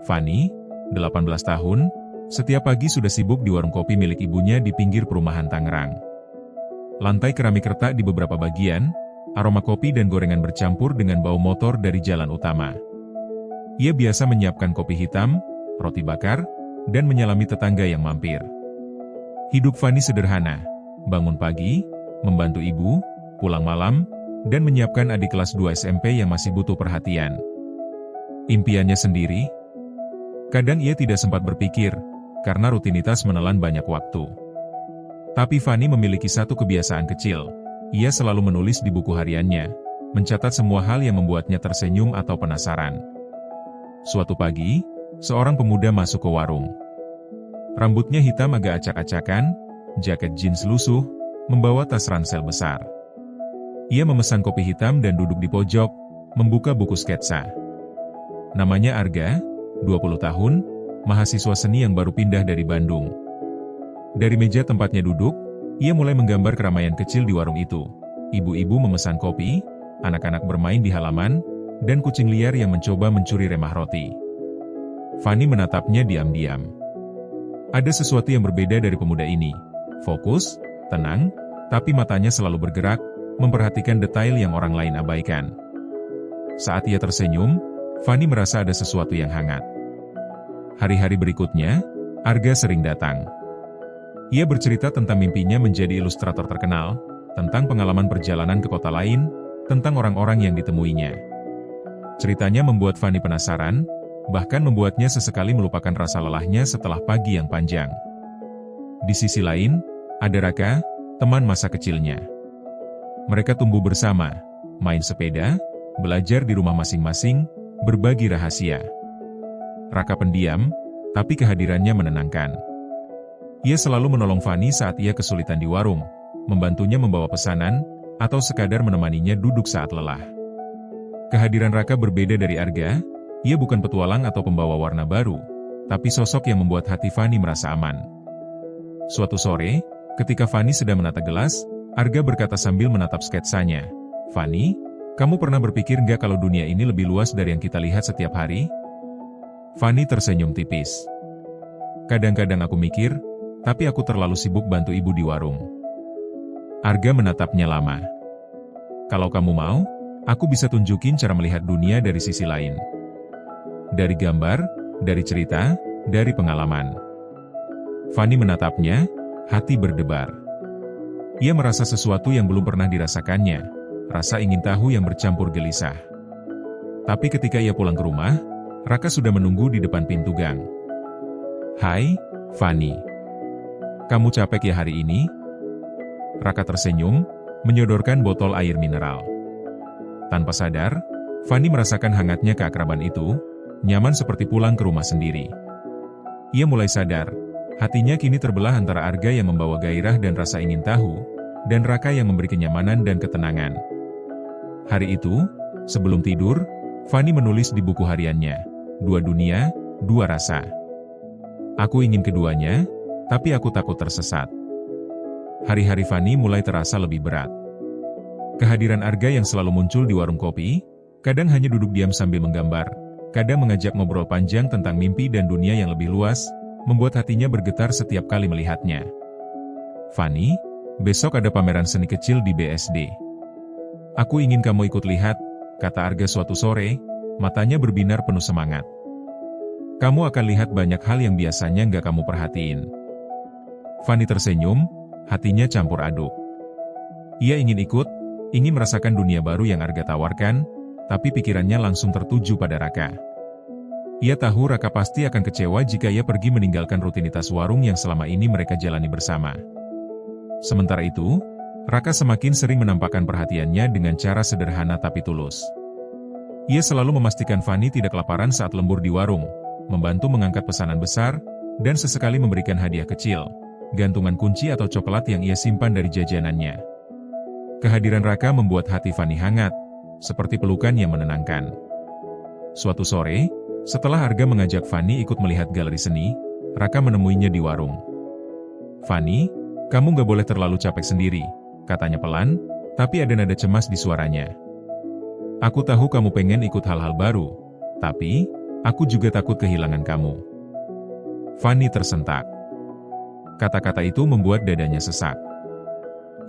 Fanny, 18 tahun, setiap pagi sudah sibuk di warung kopi milik ibunya di pinggir perumahan Tangerang. Lantai keramik retak di beberapa bagian, aroma kopi dan gorengan bercampur dengan bau motor dari jalan utama. Ia biasa menyiapkan kopi hitam, roti bakar, dan menyalami tetangga yang mampir. Hidup Fanny sederhana, bangun pagi, membantu ibu, pulang malam, dan menyiapkan adik kelas 2 SMP yang masih butuh perhatian. Impiannya sendiri? Kadang ia tidak sempat berpikir, karena rutinitas menelan banyak waktu. Tapi Fanny memiliki satu kebiasaan kecil. Ia selalu menulis di buku hariannya, mencatat semua hal yang membuatnya tersenyum atau penasaran. Suatu pagi, seorang pemuda masuk ke warung. Rambutnya hitam agak acak-acakan, jaket jeans lusuh, membawa tas ransel besar. Ia memesan kopi hitam dan duduk di pojok, membuka buku sketsa. Namanya Arga, 20 tahun, mahasiswa seni yang baru pindah dari Bandung. Dari meja tempatnya duduk, ia mulai menggambar keramaian kecil di warung itu. Ibu-ibu memesan kopi, anak-anak bermain di halaman, dan kucing liar yang mencoba mencuri remah roti. Fanny menatapnya diam-diam. Ada sesuatu yang berbeda dari pemuda ini. Fokus, tenang, tapi matanya selalu bergerak, memperhatikan detail yang orang lain abaikan. Saat ia tersenyum, Fanny merasa ada sesuatu yang hangat. Hari-hari berikutnya, Arga sering datang. Ia bercerita tentang mimpinya menjadi ilustrator terkenal, tentang pengalaman perjalanan ke kota lain, tentang orang-orang yang ditemuinya. Ceritanya membuat Fanny penasaran, bahkan membuatnya sesekali melupakan rasa lelahnya setelah pagi yang panjang. Di sisi lain, ada Raka, teman masa kecilnya. Mereka tumbuh bersama, main sepeda, belajar di rumah masing-masing, berbagi rahasia. Raka pendiam, tapi kehadirannya menenangkan. Ia selalu menolong Fanny saat ia kesulitan di warung, membantunya membawa pesanan, atau sekadar menemaninya duduk saat lelah. Kehadiran Raka berbeda dari Arga, ia bukan petualang atau pembawa warna baru, tapi sosok yang membuat hati Fanny merasa aman. Suatu sore, ketika Fanny sedang menata gelas, Arga berkata sambil menatap sketsanya, "Fanny, kamu pernah berpikir nggak kalau dunia ini lebih luas dari yang kita lihat setiap hari?" Fanny tersenyum tipis. "Kadang-kadang aku mikir, tapi aku terlalu sibuk bantu ibu di warung." Arga menatapnya lama. "Kalau kamu mau, aku bisa tunjukin cara melihat dunia dari sisi lain. Dari gambar, dari cerita, dari pengalaman." Fanny menatapnya, hati berdebar. Ia merasa sesuatu yang belum pernah dirasakannya, rasa ingin tahu yang bercampur gelisah. Tapi ketika ia pulang ke rumah, Raka sudah menunggu di depan pintu gang. "Hai, Fanny. Kamu capek ya hari ini?" Raka tersenyum, menyodorkan botol air mineral. Tanpa sadar, Fanny merasakan hangatnya keakraban itu, nyaman seperti pulang ke rumah sendiri. Ia mulai sadar, hatinya kini terbelah antara Arga yang membawa gairah dan rasa ingin tahu, dan Raka yang memberi kenyamanan dan ketenangan. Hari itu, sebelum tidur, Fanny menulis di buku hariannya, "Dua dunia, dua rasa. Aku ingin keduanya, tapi aku takut tersesat." Hari-hari Fanny mulai terasa lebih berat. Kehadiran Arga yang selalu muncul di warung kopi, kadang hanya duduk diam sambil menggambar, kadang mengajak ngobrol panjang tentang mimpi dan dunia yang lebih luas, membuat hatinya bergetar setiap kali melihatnya. "Fanny, besok ada pameran seni kecil di BSD. Aku ingin kamu ikut lihat," kata Arga suatu sore, matanya berbinar penuh semangat. "Kamu akan lihat banyak hal yang biasanya nggak kamu perhatiin." Fanny tersenyum, hatinya campur aduk. Ia ingin ikut, ingin merasakan dunia baru yang Arga tawarkan, tapi pikirannya langsung tertuju pada Raka. Ia tahu Raka pasti akan kecewa jika ia pergi meninggalkan rutinitas warung yang selama ini mereka jalani bersama. Sementara itu, Raka semakin sering menampakkan perhatiannya dengan cara sederhana tapi tulus. Ia selalu memastikan Fanny tidak kelaparan saat lembur di warung, membantu mengangkat pesanan besar, dan sesekali memberikan hadiah kecil, gantungan kunci atau coklat yang ia simpan dari jajanannya. Kehadiran Raka membuat hati Fanny hangat, seperti pelukan yang menenangkan. Suatu sore, setelah Arga mengajak Fanny ikut melihat galeri seni, Raka menemuinya di warung. "Fanny, kamu gak boleh terlalu capek sendiri," katanya pelan, tapi ada nada cemas di suaranya. Aku tahu kamu pengen ikut hal-hal baru, tapi aku juga takut kehilangan kamu. Fanny tersentak. Kata-kata itu membuat dadanya sesak.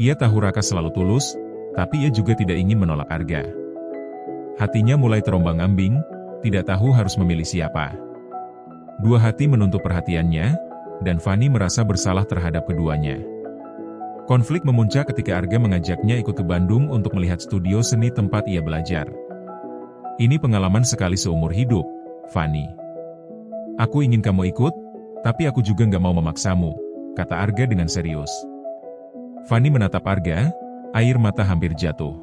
Ia tahu Raka selalu tulus, tapi ia juga tidak ingin menolak Arga. Hatinya mulai terombang-ambing, tidak tahu harus memilih siapa. Dua hati menuntut perhatiannya, dan Fanny merasa bersalah terhadap keduanya. Konflik memuncak ketika Arga mengajaknya ikut ke Bandung untuk melihat studio seni tempat ia belajar. Ini pengalaman sekali seumur hidup, Fanny. Aku ingin kamu ikut, tapi aku juga nggak mau memaksamu, kata Arga dengan serius. Fanny menatap Arga, air mata hampir jatuh.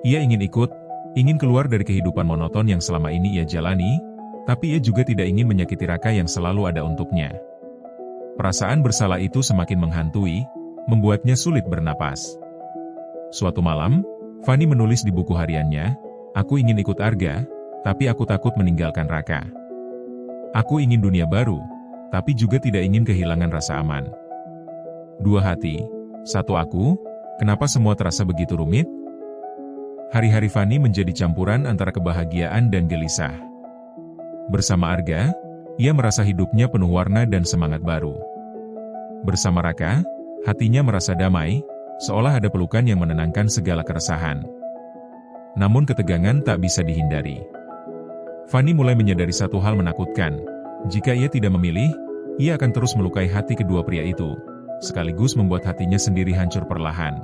Ia ingin ikut, ingin keluar dari kehidupan monoton yang selama ini ia jalani, tapi ia juga tidak ingin menyakiti Raka yang selalu ada untuknya. Perasaan bersalah itu semakin menghantui, membuatnya sulit bernapas. Suatu malam, Fanny menulis di buku hariannya, "Aku ingin ikut Arga, tapi aku takut meninggalkan Raka. Aku ingin dunia baru, tapi juga tidak ingin kehilangan rasa aman. Dua hati, satu aku, kenapa semua terasa begitu rumit?" Hari-hari Fanny menjadi campuran antara kebahagiaan dan gelisah. Bersama Arga, ia merasa hidupnya penuh warna dan semangat baru. Bersama Raka, hatinya merasa damai, seolah ada pelukan yang menenangkan segala keresahan. Namun ketegangan tak bisa dihindari. Fanny mulai menyadari satu hal menakutkan. Jika ia tidak memilih, ia akan terus melukai hati kedua pria itu, sekaligus membuat hatinya sendiri hancur perlahan.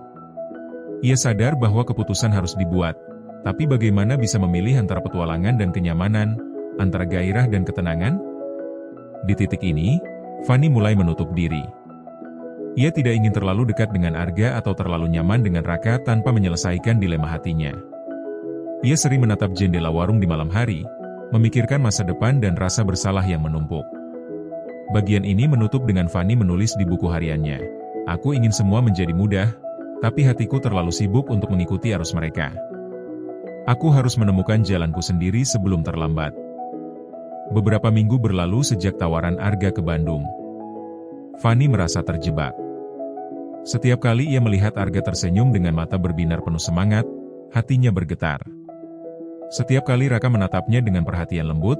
Ia sadar bahwa keputusan harus dibuat, tapi bagaimana bisa memilih antara petualangan dan kenyamanan, antara gairah dan ketenangan? Di titik ini, Fanny mulai menutup diri. Ia tidak ingin terlalu dekat dengan Arga atau terlalu nyaman dengan Raka tanpa menyelesaikan dilema hatinya. Ia sering menatap jendela warung di malam hari, memikirkan masa depan dan rasa bersalah yang menumpuk. Bagian ini menutup dengan Fanny menulis di buku hariannya, "Aku ingin semua menjadi mudah, tapi hatiku terlalu sibuk untuk mengikuti arus mereka. Aku harus menemukan jalanku sendiri sebelum terlambat." Beberapa minggu berlalu sejak tawaran Arga ke Bandung. Fanny merasa terjebak. Setiap kali ia melihat Arga tersenyum dengan mata berbinar penuh semangat, hatinya bergetar. Setiap kali Raka menatapnya dengan perhatian lembut,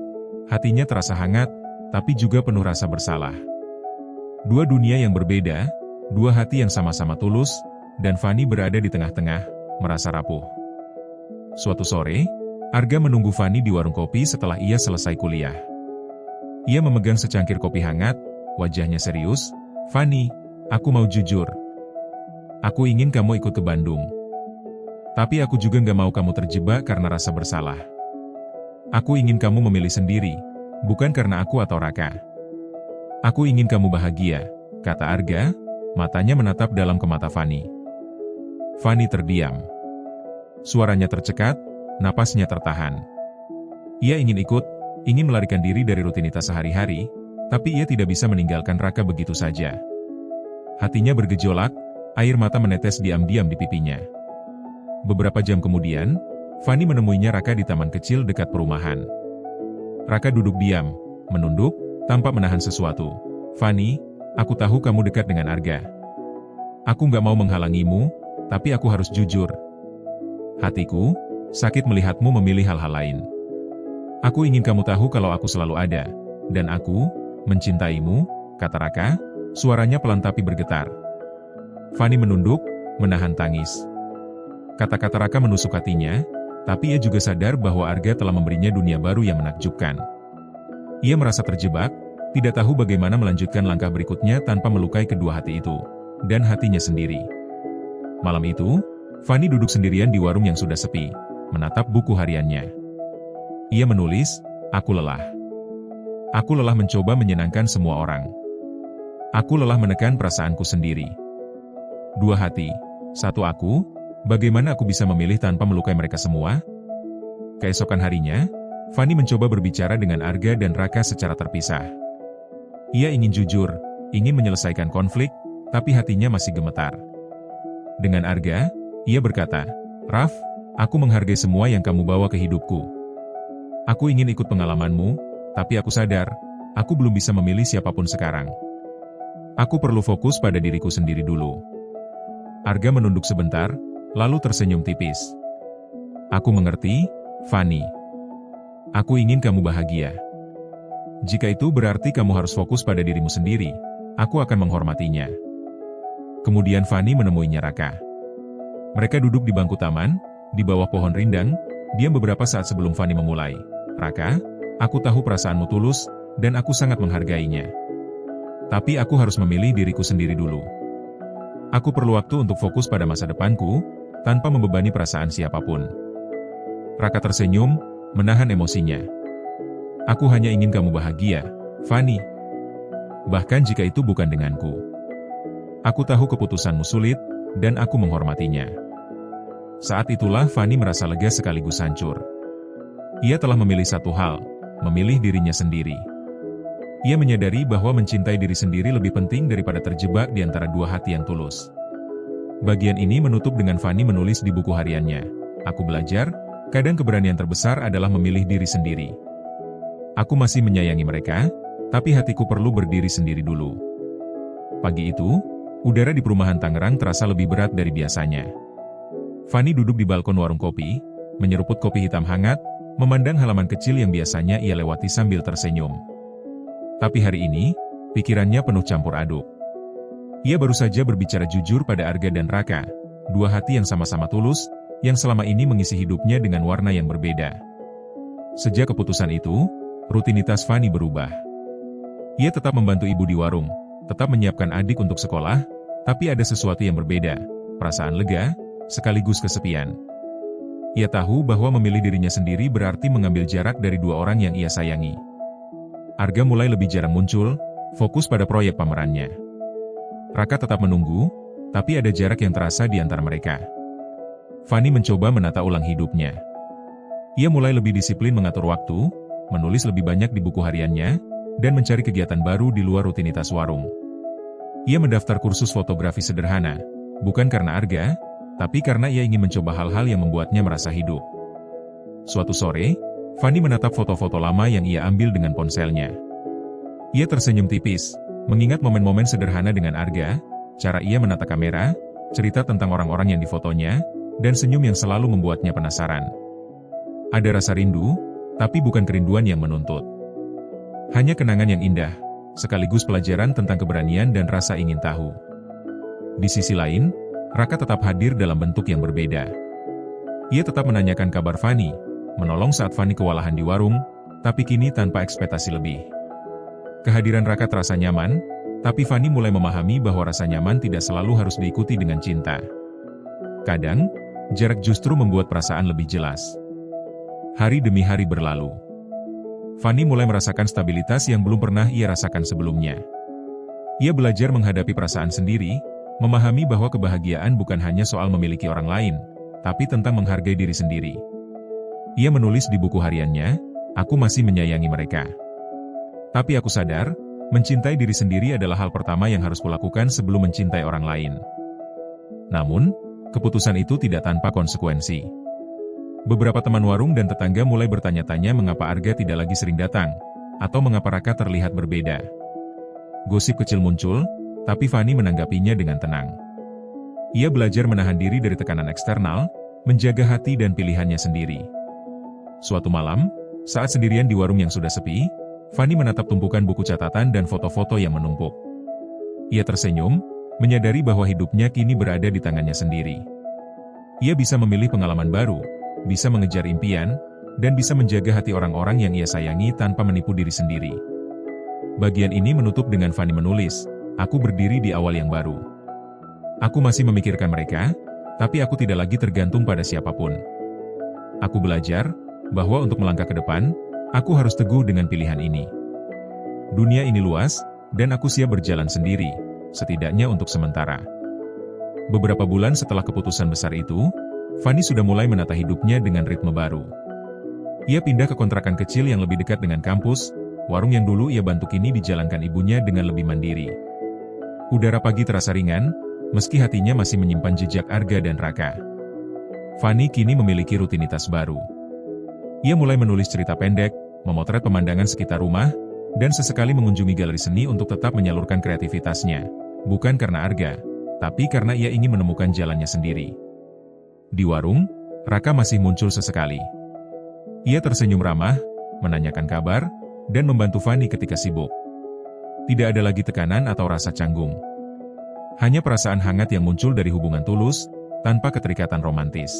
hatinya terasa hangat, tapi juga penuh rasa bersalah. Dua dunia yang berbeda, dua hati yang sama-sama tulus, dan Fanny berada di tengah-tengah, merasa rapuh. Suatu sore, Arga menunggu Fanny di warung kopi setelah ia selesai kuliah. Ia memegang secangkir kopi hangat, wajahnya serius. "Fanny, aku mau jujur. Aku ingin kamu ikut ke Bandung. Tapi aku juga nggak mau kamu terjebak karena rasa bersalah. Aku ingin kamu memilih sendiri, bukan karena aku atau Raka. Aku ingin kamu bahagia," kata Arga, matanya menatap dalam ke mata Fanny. Fanny terdiam. Suaranya tercekat, napasnya tertahan. Ia ingin ikut, ingin melarikan diri dari rutinitas sehari-hari, tapi ia tidak bisa meninggalkan Raka begitu saja. Hatinya bergejolak, air mata menetes diam-diam di pipinya. Beberapa jam kemudian, Fanny menemuinya Raka di taman kecil dekat perumahan. Raka duduk diam, menunduk, tanpa menahan sesuatu. "Fanny, aku tahu kamu dekat dengan Arga. Aku nggak mau menghalangimu, tapi aku harus jujur. Hatiku sakit melihatmu memilih hal-hal lain. Aku ingin kamu tahu kalau aku selalu ada, dan aku mencintaimu," kata Raka, suaranya pelan tapi bergetar. Fanny menunduk, menahan tangis. Kata-kata Raka menusuk hatinya, tapi ia juga sadar bahwa Arga telah memberinya dunia baru yang menakjubkan. Ia merasa terjebak, tidak tahu bagaimana melanjutkan langkah berikutnya tanpa melukai kedua hati itu, dan hatinya sendiri. Malam itu, Fanny duduk sendirian di warung yang sudah sepi, menatap buku hariannya. Ia menulis, "Aku lelah. Aku lelah mencoba menyenangkan semua orang. Aku lelah menekan perasaanku sendiri. Dua hati, satu aku, bagaimana aku bisa memilih tanpa melukai mereka semua?" Keesokan harinya, Fanny mencoba berbicara dengan Arga dan Raka secara terpisah. Ia ingin jujur, ingin menyelesaikan konflik, tapi hatinya masih gemetar. Dengan Arga, ia berkata, "Raf, aku menghargai semua yang kamu bawa ke hidupku. Aku ingin ikut pengalamanmu, tapi aku sadar, aku belum bisa memilih siapapun sekarang. Aku perlu fokus pada diriku sendiri dulu." Arga menunduk sebentar, lalu tersenyum tipis. Aku mengerti, Fanny. Aku ingin kamu bahagia. Jika itu berarti kamu harus fokus pada dirimu sendiri, aku akan menghormatinya. Kemudian Fanny menemuinya Raka. Mereka duduk di bangku taman, di bawah pohon rindang, diam beberapa saat sebelum Fanny memulai. Raka, aku tahu perasaanmu tulus, dan aku sangat menghargainya. Tapi aku harus memilih diriku sendiri dulu. Aku perlu waktu untuk fokus pada masa depanku, tanpa membebani perasaan siapapun. Raka tersenyum, menahan emosinya. Aku hanya ingin kamu bahagia, Fanny. Bahkan jika itu bukan denganku. Aku tahu keputusanmu sulit, dan aku menghormatinya. Saat itulah Fanny merasa lega sekaligus hancur. Ia telah memilih satu hal, memilih dirinya sendiri. Ia menyadari bahwa mencintai diri sendiri lebih penting daripada terjebak di antara dua hati yang tulus. Bagian ini menutup dengan Fanny menulis di buku hariannya. Aku belajar, kadang keberanian terbesar adalah memilih diri sendiri. Aku masih menyayangi mereka, tapi hatiku perlu berdiri sendiri dulu. Pagi itu, udara di perumahan Tangerang terasa lebih berat dari biasanya. Fanny duduk di balkon warung kopi, menyeruput kopi hitam hangat, memandang halaman kecil yang biasanya ia lewati sambil tersenyum. Tapi hari ini, pikirannya penuh campur aduk. Ia baru saja berbicara jujur pada Arga dan Raka, dua hati yang sama-sama tulus, yang selama ini mengisi hidupnya dengan warna yang berbeda. Sejak keputusan itu, rutinitas Fanny berubah. Ia tetap membantu ibu di warung, tetap menyiapkan adik untuk sekolah, tapi ada sesuatu yang berbeda, perasaan lega, sekaligus kesepian. Ia tahu bahwa memilih dirinya sendiri berarti mengambil jarak dari dua orang yang ia sayangi. Arga mulai lebih jarang muncul, fokus pada proyek pamerannya. Raka tetap menunggu, tapi ada jarak yang terasa di antara mereka. Fanny mencoba menata ulang hidupnya. Ia mulai lebih disiplin mengatur waktu, menulis lebih banyak di buku hariannya, dan mencari kegiatan baru di luar rutinitas warung. Ia mendaftar kursus fotografi sederhana, bukan karena Arga, tapi karena ia ingin mencoba hal-hal yang membuatnya merasa hidup. Suatu sore, Fanny menatap foto-foto lama yang ia ambil dengan ponselnya. Ia tersenyum tipis, mengingat momen-momen sederhana dengan Arga, cara ia menata kamera, cerita tentang orang-orang yang difotonya, dan senyum yang selalu membuatnya penasaran. Ada rasa rindu, tapi bukan kerinduan yang menuntut. Hanya kenangan yang indah, sekaligus pelajaran tentang keberanian dan rasa ingin tahu. Di sisi lain, Raka tetap hadir dalam bentuk yang berbeda. Ia tetap menanyakan kabar Fanny, menolong saat Fanny kewalahan di warung, tapi kini tanpa ekspektasi lebih. Kehadiran Raka terasa nyaman, tapi Fanny mulai memahami bahwa rasa nyaman tidak selalu harus diikuti dengan cinta. Kadang, jarak justru membuat perasaan lebih jelas. Hari demi hari berlalu. Fanny mulai merasakan stabilitas yang belum pernah ia rasakan sebelumnya. Ia belajar menghadapi perasaan sendiri, memahami bahwa kebahagiaan bukan hanya soal memiliki orang lain, tapi tentang menghargai diri sendiri. Ia menulis di buku hariannya, "Aku masih menyayangi mereka. Tapi aku sadar, mencintai diri sendiri adalah hal pertama yang harus kulakukan sebelum mencintai orang lain." Namun, keputusan itu tidak tanpa konsekuensi. Beberapa teman warung dan tetangga mulai bertanya-tanya mengapa Arga tidak lagi sering datang, atau mengapa Raka terlihat berbeda. Gosip kecil muncul, tapi Fanny menanggapinya dengan tenang. Ia belajar menahan diri dari tekanan eksternal, menjaga hati dan pilihannya sendiri. Suatu malam, saat sendirian di warung yang sudah sepi, Fanny menatap tumpukan buku catatan dan foto-foto yang menumpuk. Ia tersenyum, menyadari bahwa hidupnya kini berada di tangannya sendiri. Ia bisa memilih pengalaman baru, bisa mengejar impian, dan bisa menjaga hati orang-orang yang ia sayangi tanpa menipu diri sendiri. Bagian ini menutup dengan Fanny menulis, "Aku berdiri di awal yang baru. Aku masih memikirkan mereka, tapi aku tidak lagi tergantung pada siapapun. Aku belajar bahwa untuk melangkah ke depan, aku harus teguh dengan pilihan ini. Dunia ini luas, dan aku siap berjalan sendiri, setidaknya untuk sementara." Beberapa bulan setelah keputusan besar itu, Fanny sudah mulai menata hidupnya dengan ritme baru. Ia pindah ke kontrakan kecil yang lebih dekat dengan kampus, warung yang dulu ia bantu kini dijalankan ibunya dengan lebih mandiri. Udara pagi terasa ringan, meski hatinya masih menyimpan jejak Arga dan Raka. Fanny kini memiliki rutinitas baru. Ia mulai menulis cerita pendek, memotret pemandangan sekitar rumah, dan sesekali mengunjungi galeri seni untuk tetap menyalurkan kreativitasnya. Bukan karena Arga, tapi karena ia ingin menemukan jalannya sendiri. Di warung, Raka masih muncul sesekali. Ia tersenyum ramah, menanyakan kabar, dan membantu Fanny ketika sibuk. Tidak ada lagi tekanan atau rasa canggung. Hanya perasaan hangat yang muncul dari hubungan tulus, tanpa keterikatan romantis.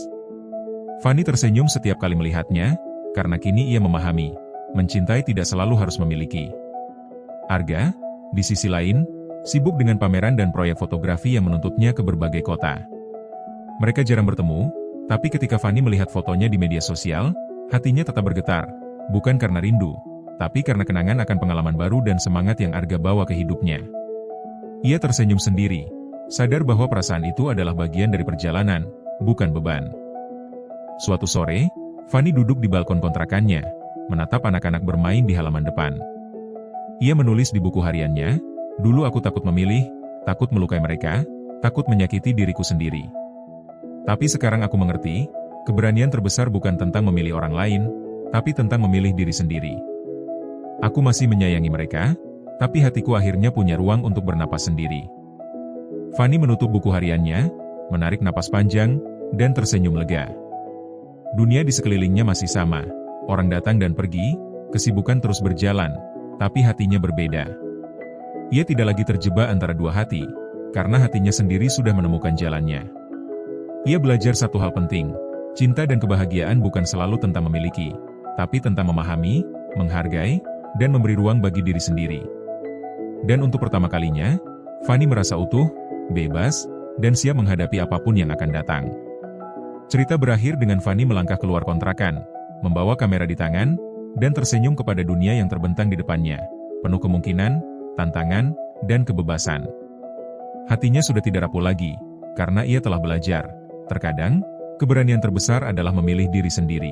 Fanny tersenyum setiap kali melihatnya, karena kini ia memahami, mencintai tidak selalu harus memiliki. Arga, di sisi lain, sibuk dengan pameran dan proyek fotografi yang menuntutnya ke berbagai kota. Mereka jarang bertemu, tapi ketika Fanny melihat fotonya di media sosial, hatinya tetap bergetar, bukan karena rindu, tapi karena kenangan akan pengalaman baru dan semangat yang Arga bawa ke hidupnya. Ia tersenyum sendiri, sadar bahwa perasaan itu adalah bagian dari perjalanan, bukan beban. Suatu sore, Fanny duduk di balkon kontrakannya, menatap anak-anak bermain di halaman depan. Ia menulis di buku hariannya, "Dulu aku takut memilih, takut melukai mereka, takut menyakiti diriku sendiri. Tapi sekarang aku mengerti, keberanian terbesar bukan tentang memilih orang lain, tapi tentang memilih diri sendiri. Aku masih menyayangi mereka, tapi hatiku akhirnya punya ruang untuk bernapas sendiri." Fanny menutup buku hariannya, menarik napas panjang, dan tersenyum lega. Dunia di sekelilingnya masih sama, orang datang dan pergi, kesibukan terus berjalan, tapi hatinya berbeda. Ia tidak lagi terjebak antara dua hati, karena hatinya sendiri sudah menemukan jalannya. Ia belajar satu hal penting, cinta dan kebahagiaan bukan selalu tentang memiliki, tapi tentang memahami, menghargai, dan memberi ruang bagi diri sendiri. Dan untuk pertama kalinya, Fanny merasa utuh, bebas, dan siap menghadapi apapun yang akan datang. Cerita berakhir dengan Fanny melangkah keluar kontrakan, membawa kamera di tangan, dan tersenyum kepada dunia yang terbentang di depannya, penuh kemungkinan, tantangan, dan kebebasan. Hatinya sudah tidak rapuh lagi, karena ia telah belajar. Terkadang, keberanian terbesar adalah memilih diri sendiri.